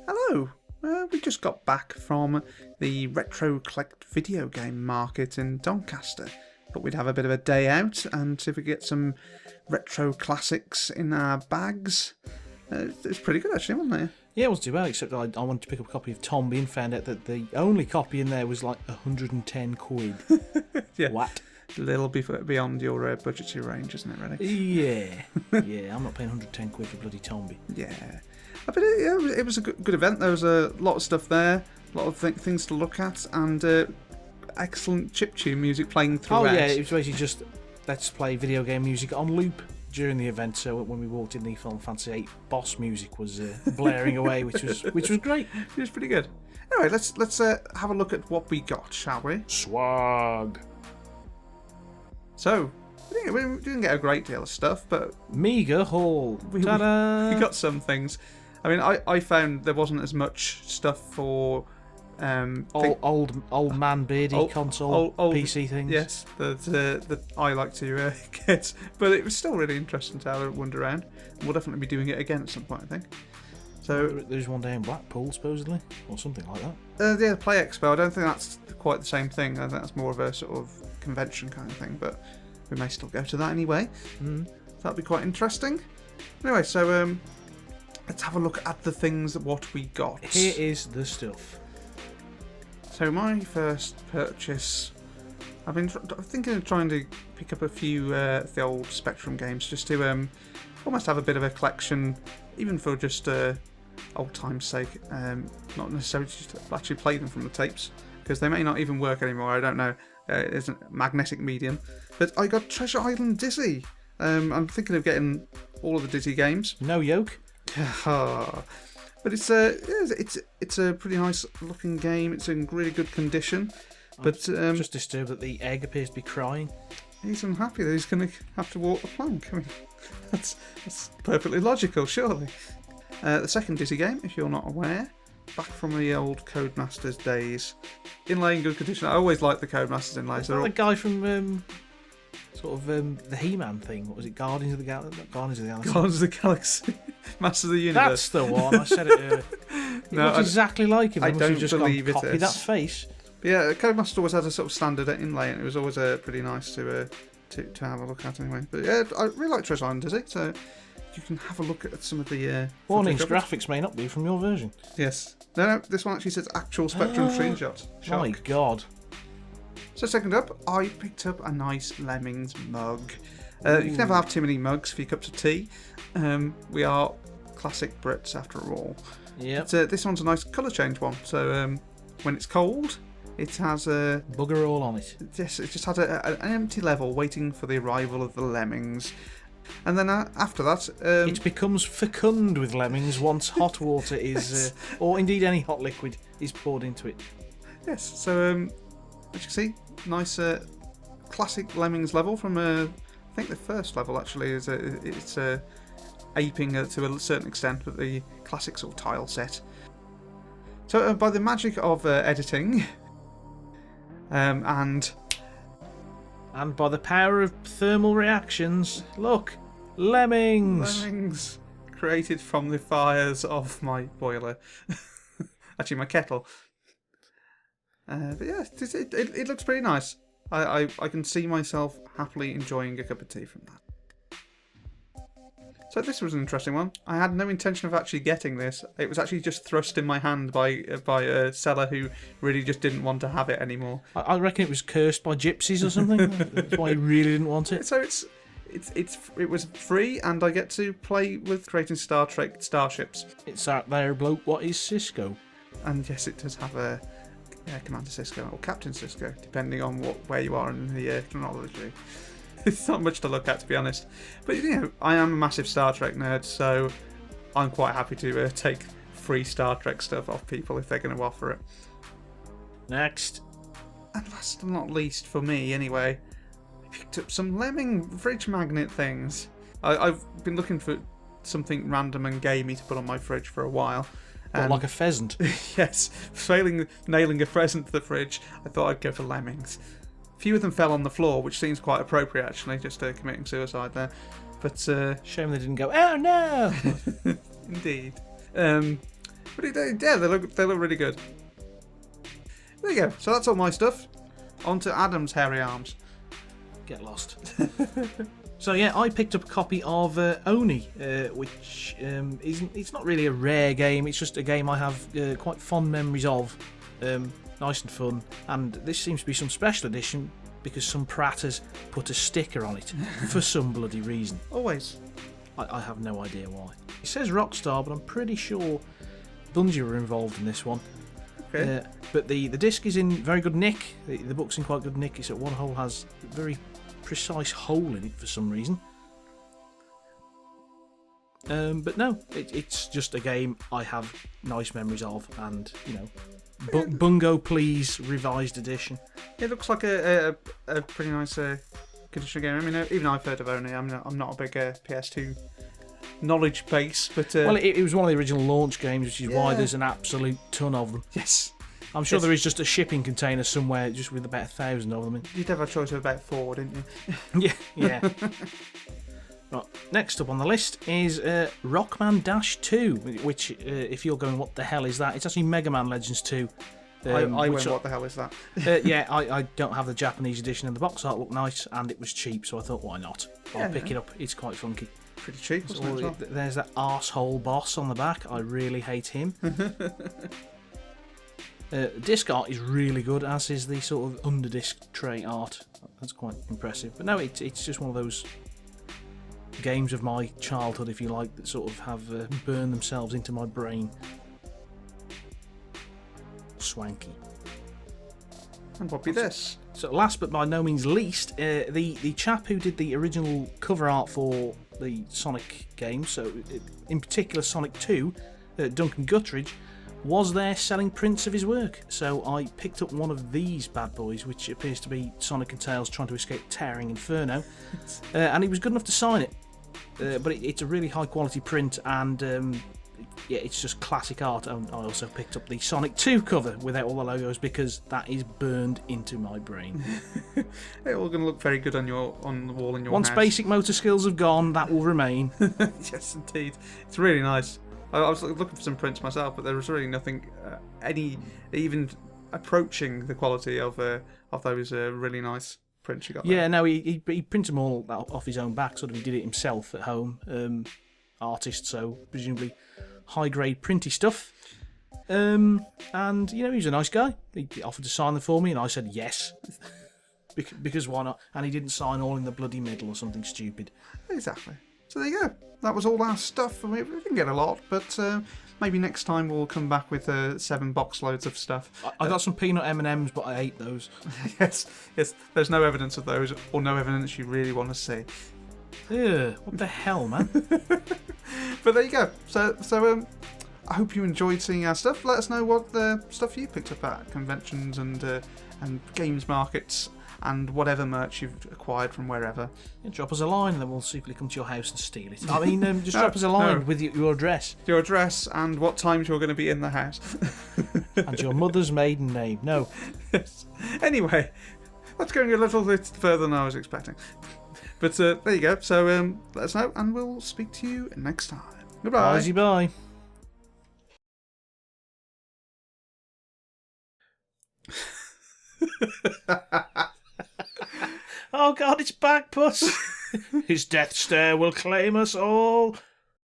Hello! We just got back from the Retro Collect video game market in Doncaster. Thought we'd have a bit of a day out and see if we get some retro classics in our bags. It was pretty good actually, wasn't it? Yeah, it wasn't too bad, except I wanted to pick up a copy of Tombi and found out that the only copy in there was like 110 quid. Yeah. What? A little bit beyond your budgetary range, isn't it, really? Yeah. Yeah, I'm not paying 110 quid for bloody Tombi. Yeah. But it was a good event. There was a lot of stuff there, a lot of things to look at, and excellent chiptune music playing throughout. Oh yeah, it was basically just let's play video game music on loop during the event. So when we walked in, the Final Fantasy VIII boss music was blaring away, which was great. It was pretty good. Anyway, let's have a look at what we got, shall we? Swag. So we didn't get a great deal of stuff, but Mega Hall. we got some things. I mean, I found there wasn't as much stuff for old man beardy console old PC things. Yes, that I like to get, but it was still really interesting to have a wander around. We'll definitely be doing it again at some point, I think. So there's one day in Blackpool supposedly, or something like that. yeah, Play Expo. I don't think that's quite the same thing. I think that's more of a sort of convention kind of thing, but we may still go to that anyway. That'd be quite interesting. Anyway, so let's have a look at the things what we got. Here is the stuff. So my first purchase, I've been thinking of trying to pick up a few of the old Spectrum games just to almost have a bit of a collection, even for just old time's sake. Not necessarily just to actually play them from the tapes, because they may not even work anymore. I don't know. It's a magnetic medium. But I got Treasure Island Dizzy. I'm thinking of getting all of the Dizzy games. No yoke. But it's a pretty nice looking game. It's in really good condition. But Just disturbed that the egg appears to be crying. He's unhappy that he's going to have to walk the plank. I mean, that's perfectly logical, surely. The second Dizzy game, if you're not aware, back from the old Codemasters days. Inlay in good condition. I always liked the Codemasters inlay. Is that the guy from the He-Man thing? What was it? Guardians of the Galaxy? Guardians of the Galaxy. Masters of the Universe. That's the one. I said it earlier. It No, looks exactly like him. I Must have don't just believe it copy is. that face. But yeah, Codemasters always had a sort of standard inlay, and it was always pretty nice to have a look at anyway. But yeah, I really like Treasure Island Dizzy, so you can have a look at some of the... Warnings, footage of it. graphics may not be from your version. Yes. No, this one actually says actual Spectrum screenshots. Shock. My God. So second up, I picked up a nice Lemmings mug. You can never have too many mugs for your cups of tea. We are classic Brits after all. Yeah. This one's a nice colour change one. So when it's cold, it has a... Bugger all on it. Yes, it just had an empty level waiting for the arrival of the Lemmings. And then after that... it becomes fecund with lemmings once hot water is, or indeed any hot liquid, is poured into it. Yes, so as you can see, nice classic Lemmings level from I think the first level actually is it's aping to a certain extent with the classic sort of tile set. So by the magic of editing and by the power of thermal reactions, look, lemmings created from the fires of my boiler, actually my kettle. But yeah, it looks pretty nice. I can see myself happily enjoying a cup of tea from that. So this was an interesting one. I had no intention of actually getting this. It was actually just thrust in my hand by a seller who really just didn't want to have it anymore. I reckon it was cursed by gypsies or something. That's why he really didn't want it. So it was free, and I get to play with creating Star Trek starships. It's out there, bloke. What is Cisco? And yes, it does have a Commander Cisco or Captain Cisco, depending on where you are in the chronology. It's not much to look at, to be honest. But you know, I am a massive Star Trek nerd, so I'm quite happy to take free Star Trek stuff off people if they're going to offer it. Next. And last but not least, for me anyway, I picked up some Lemming fridge magnet things. I've been looking for something random and gamey to put on my fridge for a while. What, like a pheasant? Yes, failing nailing a present to the fridge, I thought I'd go for Lemmings. A few of them fell on the floor, which seems quite appropriate actually, just committing suicide there. But shame they didn't go, oh no! Indeed. But yeah, they look really good. There you go. So that's all my stuff. On to Adam's hairy arms. Get lost. So yeah, I picked up a copy of Oni, which it's not really a rare game. It's just a game I have quite fond memories of. Nice and fun, and this seems to be some special edition because some prat has put a sticker on it for some bloody reason. Always. I have no idea why. It says Rockstar, but I'm pretty sure Bungie were involved in this one. Okay. But the disc is in very good nick. The book's in quite good nick. It's at one hole has a very precise hole in it for some reason. But no, it's just a game I have nice memories of, and Bungo Please revised edition. It looks like a pretty nice condition game. I mean, even I've heard of Oni. I'm not a big PS2 knowledge base, but well, it was one of the original launch games, which is why there's an absolute ton of them. Yes. I'm sure there is just a shipping container somewhere just with about 1,000 of them. You'd have a choice of about 4, didn't you? Yeah. Right, next up on the list is Rockman Dash 2, which, if you're going, what the hell is that? It's actually Mega Man Legends 2. I went, what the hell is that? I don't have the Japanese edition, and the box art looked nice, and it was cheap, so I thought, why not? I'll pick it up. It's quite funky. Pretty cheap, wasn't it? There's that arsehole boss on the back. I really hate him. Disc art is really good, as is the sort of underdisc tray art. That's quite impressive. But no, it's just one of those games of my childhood, if you like, that sort of have burned themselves into my brain. Swanky. And what be this? So last but by no means least, the chap who did the original cover art for the Sonic game, so in particular Sonic 2, Duncan Guttridge, was there selling prints of his work. So I picked up one of these bad boys, which appears to be Sonic and Tails trying to escape Tearing Inferno, and he was good enough to sign it. But it's a really high quality print, and it's just classic art. And I also picked up the Sonic 2 cover without all the logos because that is burned into my brain. They're all going to look very good on the wall in your Once house. basic motor skills have gone, that will remain. Yes, indeed. It's really nice. I was looking for some prints myself, but there was really nothing, even approaching the quality of those really nice prints you got. Yeah, no, he printed them all off his own back. Sort of, he did it himself at home. Artist, so presumably high grade printy stuff. And he was a nice guy. He offered to sign them for me, and I said yes. Because why not? And he didn't sign all in the bloody middle or something stupid. Exactly. So there you go. That was all our stuff. We didn't get a lot, but maybe next time we'll come back with 7 box loads of stuff. I got some peanut M&Ms, but I ate those. Yes. There's no evidence of those, or no evidence you really want to see. Ugh, what the hell, man? But there you go. So I hope you enjoyed seeing our stuff. Let us know what the stuff you picked up at conventions and games markets and whatever merch you've acquired from wherever. Yeah, drop us a line and then we'll secretly come to your house and steal it. I mean, just drop us a line with your address. Your address and what times you're going to be in the house. And your mother's maiden name. No. Yes. Anyway, that's going a little bit further than I was expecting. But there you go. So let us know and we'll speak to you next time. Goodbye. Bye. Oh God, it's back, Puss. His death stare will claim us all.